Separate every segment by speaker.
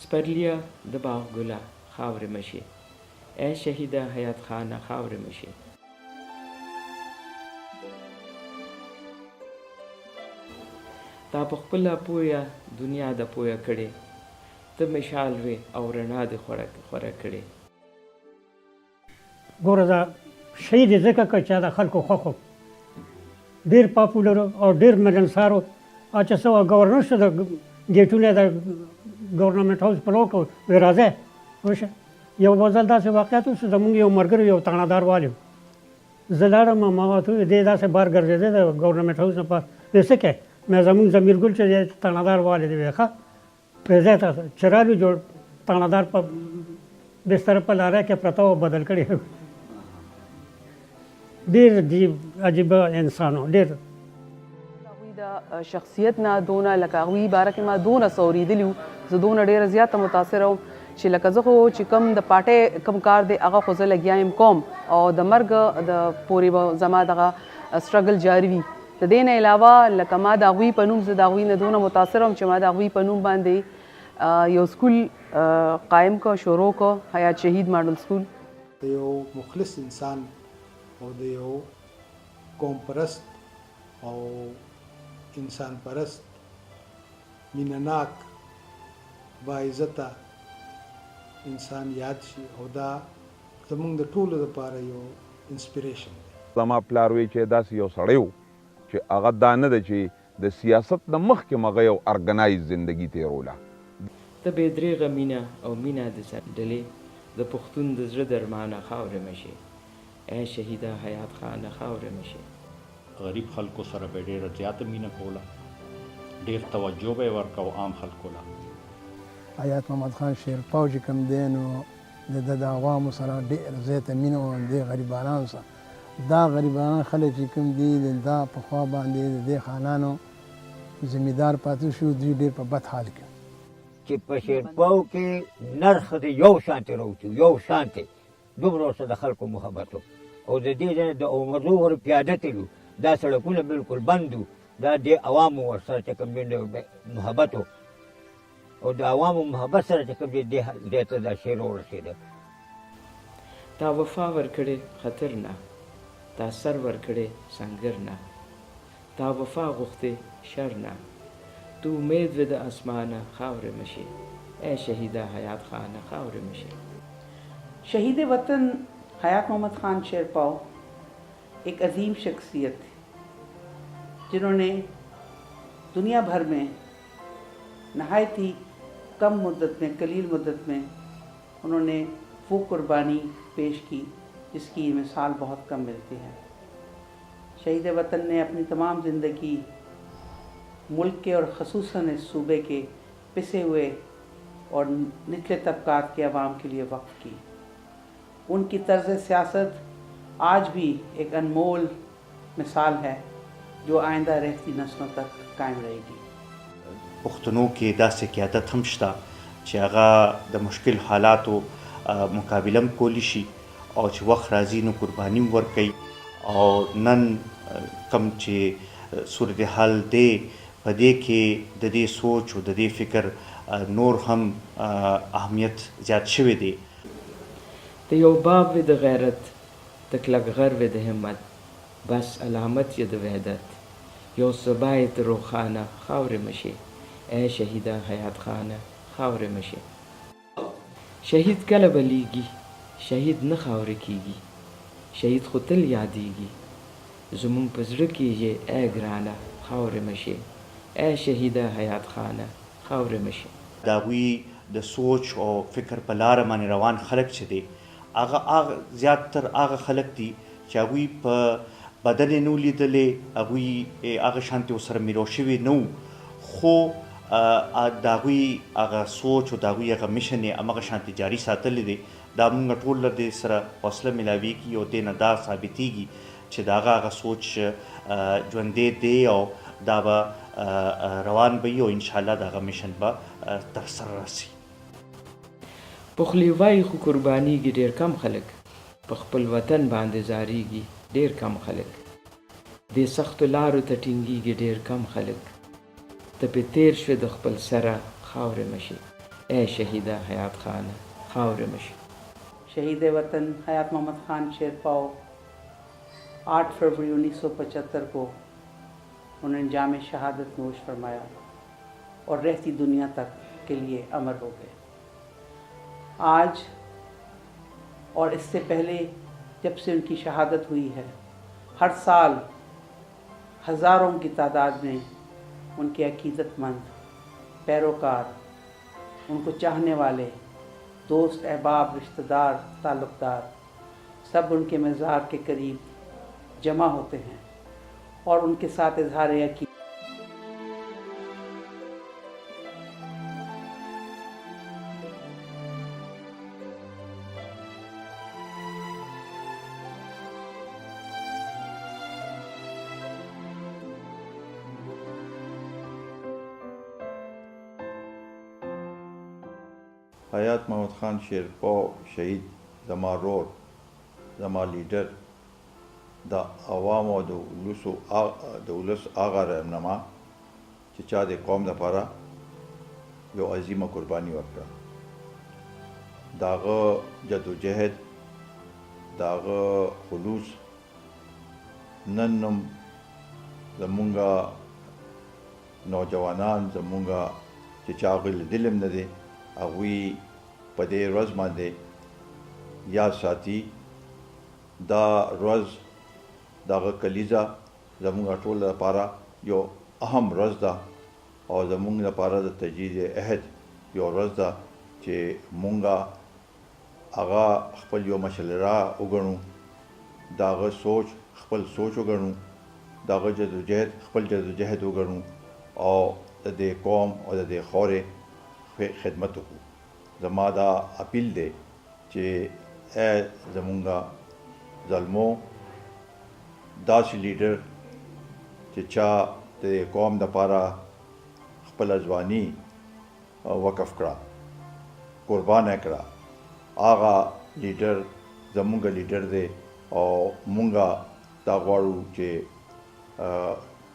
Speaker 1: سپرلیه د باغ ګله خاورې مشي، ای شهیده حیات خانه خاورې مشي. تا په خپله پویه دنیا د پویه کړې، ته مشال وې او رڼا دې خوره کړې.
Speaker 2: ګوره دا شهید یې ځکه کړ چې د خلکو خوښ و، ډېر پاپولر او ډېر ملنسار و. چې څه وه ګورنر شو د ګېټونه د ګورنمنټ هاوس په لور کړ، وایي راځئ وشه. یو ځل داسې واقعیت وشو، زمونږ یو ملګری یو تاڼهدار والي و، زه لاړم ما ورته وویل دی داسې بار ګرځېدی د ګورنمنټ هاوس نه پاس. وایي څه کوې؟ مې زمونږ ضمیر ګل چې دی تاڼهدار والي دی. وایي ښه. وایي ځای ته چې رالو جوړ تاڼهدار په بستر په لاره کې پرته و، بدل کړی. ډېر عجیبه انسان و، ډېر.
Speaker 3: هغوی د شخصیت نه دونه لکه هغوی باره کې ما دونه څه اورېدلي وو، زه دونه ډېره زیاته متاثره وم چې لکه زه خو چې کوم د پارټۍ کوم کار دی هغه خو زه لګیا یم کوم، او د مرګ د پورې به زما دغه سټرګل جاري وي. د دې نه علاوه لکه ما د هغوی په نوم زه د هغوی نه دونه متاثره وم چې ما د هغوی په نوم باندې یو سکول قایم کړ، شروع کړ، حیات شهید ماډل سکول.
Speaker 4: د یو مخلص انسان او د یو قوم پرست او انسان پرست مینناک باعزته انسان یاد شي، او دا زمونږ د ټولو لپاره یو انسپیریشن دی.
Speaker 5: زما پلار وایي چې داسې یو سړی و چې هغه دا نه ده چې د سیاست نه مخکې هغه یو ارګنایز زندګي تېروله.
Speaker 1: ته بې درېغه مینه او مینه د ډلې د پښتون د زړه درمانه خاورې مشي، ای شهیده حیات خانه خاورې مشي.
Speaker 6: غریب خلکو سره به ډېره زیاته مینه کوله، ډېر توجه به یې ورکاو عام خلکو له.
Speaker 7: حیات محمد خان شیرپاو چې کوم دی نو د د عوامو سره ډېر زیاته مینه وه، د غریبانو سره. دا غریبانان خلک چې کوم دي دا پخوا باندې د دې خانانو ذمېدار پاتې شو، دوی ډېر په بد حال کې
Speaker 8: چې په شیرپاو کې نرخ د یو شانتې راوتو، یو شانتې دومره ورسره د خلکو محبت و. او د دې ځای د عمرزو ور پیاده تلو، دا سړکونه بلکل بند و، دا د عوامو ورسره چې کوم دی محبت و، او د عوامو محبت سره چې کوم دی دې ته دا شعر ورسېده.
Speaker 1: تا وفا ورکړې خطر نه، تا سر ورکړې سنګر نه، تا وفا غوښتې شر نه، تو امید وې د اسمانه خاورې مشي، ای شهیده حیات خانه خاورې مشي.
Speaker 9: शहीद वतन हयात मोहम्मद खान शेरपाव एक अजीम शख्सियत थी जिन्होंने दुनिया भर में नहायत ही कम मुद्दत में, कलील मुद्दत में उन्होंने वो कुर्बानी पेश की जिसकी मिसाल बहुत कम मिलती है. शहीद वतन ने अपनी तमाम ज़िंदगी मुल्क के और ख़ुसूसन इस सूबे के पिसे हुए और निचले तबकात के अवाम के लिए वक्फ की. उनकी तर्ज सियासत आज भी एक अनमोल मिसाल है जो आइंदा रहती नस्लों तक कायम रहेगी.
Speaker 10: پښتنو کې داسې قیادت هم شته چې هغه د مشکل حالاتو مقابله هم کولی شي، او چې وخت راځي نو قرباني هم ورکوي. او نن کوم چې صورتحال دی په دې کې د دې سوچ او د دې فکر نور هم اهمیت زیات شوی دی.
Speaker 1: ته یو باب وې د غیرت، ته کلک غر وې د همت، بس علامت یې د وحدت، یو سبا یې ته روښانه خاورې مشي، ای شهیده حیات خانه خاورې مشي. شهید کله بلیږي، شهید نه خاورې کیږي، شهید خو تل یادیږي، زمونږ په زړه کې یې ای ګرانه خاورې مشي، ای شهیده حیات خانه خاورې مشي.
Speaker 10: د هغوی د سوچ او فکر په لاره باندې روان خلک چې دی هغه زیاتتر هغه خلک دي چې هغوی په بدن یې نه و لیدلی، هغوی هغه شانتې ورسره میلاو شوي نه وو، خو د هغوی هغه سوچ او د هغوی هغه مشن یې همغه شانتې جاري ساتلی دی. دا موږ ټول له دې سره حوصله میلاویږي او دې نه دا ثابتېږي چې د هغه سوچ ژوندی دی او دا به روان به وي، او انشاءالله د هغه مشن به تر سره رسي.
Speaker 1: پخلی وای خو قربانیږي ډېر کم خلک، په خپل وطن باندې زاریږي ډېر کم خلک، دې سختو لارو ته ټینګیږي ډېر کم خلک، ته پې تېر شوې د خپل سره خاورې مشي، ए शहीदा हयात खान खावर मशी।
Speaker 9: शहीद वतन हयात मोहम्मद ख़ान शेरपाव 8 फरवरी 1975 को उन्होंने जाम शहादत नोश फरमाया और रहती दुनिया तक के लिए अमर हो गए। आज और इससे पहले जब से उनकी शहादत हुई है, हर साल हज़ारों की तादाद में उनके अकीदतमंद पैरोकार, उनको चाहने वाले दोस्त, अहबाब, रिश्तेदार, ताल्लुक़दार सब उनके मज़ार के करीब जमा होते हैं और उनके साथ इज़हार अक़ीदत
Speaker 11: हयात मोहम्मद ख़ान शेरपाव शहीद ज़मा रोर ज़मा लीडर द अवाम और द उलस आगा रहनुमा चिचा दे कौम दपारा यो अजीम कुर्बानी वकरा दाग जदोजहद दाग खुलूस नन्नम जमुंगा नौजवानान जमुंगा चिचा गिल दिलम न दे अगुई पदे रोज़ मांदे या साथी दा रोज़ दाग कलीजा जमुंगा टोल पारा यो अहम रोज़ दा और जमुंगा पारा द तजदीद अहद यो रोज़ दा चे मुंगा आगा खपल यो मशलरा उगणु दाग सोच खपल सोच उगणु दाग जदोजहद खपल जदोजहद उगणु और दे कौम और दे खौरे खिदमत को जमा दा अपील दे चे ए जमुंगा ज़ल्मो दास लीडर चे चा ते कौम द पारा खपल अजवानी वक़फ़ करा कुर्बान करा आगा लीडर जमुंगा लीडर दे और मुंगा दागवाड़ू चे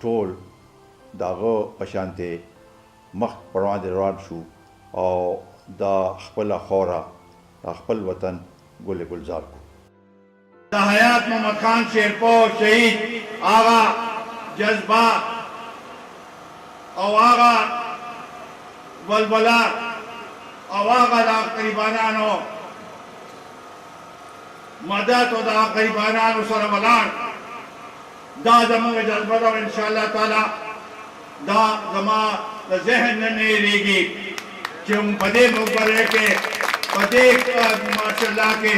Speaker 11: टोल दागो पशानते मख पड़वा दे रवान शू और दा खपल खौरा दा खपल वतन गुल गुलजार को
Speaker 12: दा हयात मोहम्मद ख़ान शेरपाव शहीद आगा जज्बा और आगा बलबला और आगा दा करीबानानो मदद और दा करीबानानो सरवलान दा जमा जज्बा दा इंशाअल्लाह ताला दा जमा ज़हन नहीं रहेगी कि हम पदे मुबरे के पदे माशाल्लाह के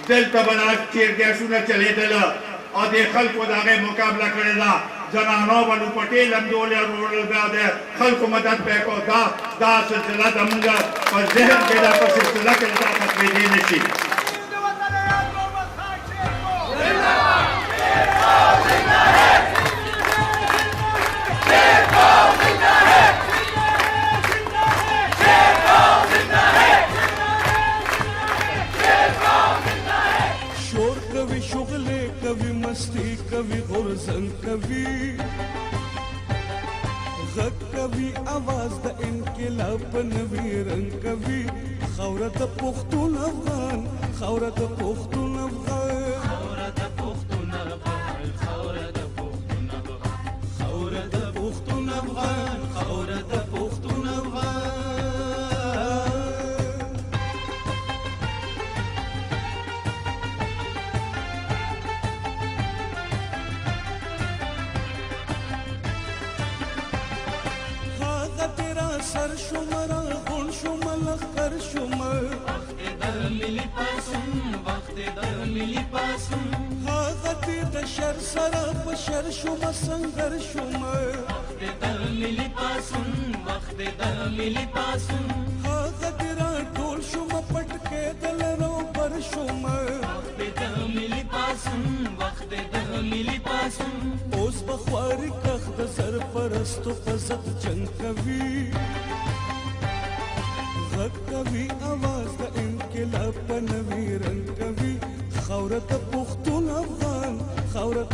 Speaker 12: दिल तबना चेर के सुना चले दिला और देखल को दागे मुकाबला करेला जनानो बनु पटेल अंदोले रोल दे खल को मदद पे को दा सिलसिला दमगा पर ज़हन के दा पर सिलसिला के दा खत्म दे नशी
Speaker 13: कभी गुरजन कभी गक कभी आवाज द इनकलाब नवीरन कभी खौरत पुख्तून अफगान खौरत पुख्तून अफगान खौरत पुख्तून अफगान खौरत पुख्तून अफगान खौरत पुख्तून अफगान खौरत पुख्तून अफगान सर शुमरा गुण शुमल कर शुमर वक्त दर मिली पासुम हागती दशर सरफ शर शुम संगर शुमर वक्त दर मिली पासुम हागती रा टोल शुम पटके दल रो पर शुमर वक्त दर मिली पासुम ओस बख्वारी कख्त सर परस्तु फजत जंग कभी कभी आवाज द इनकलाब नवीरन कभी खौरत पुख्तून अफगान खौरत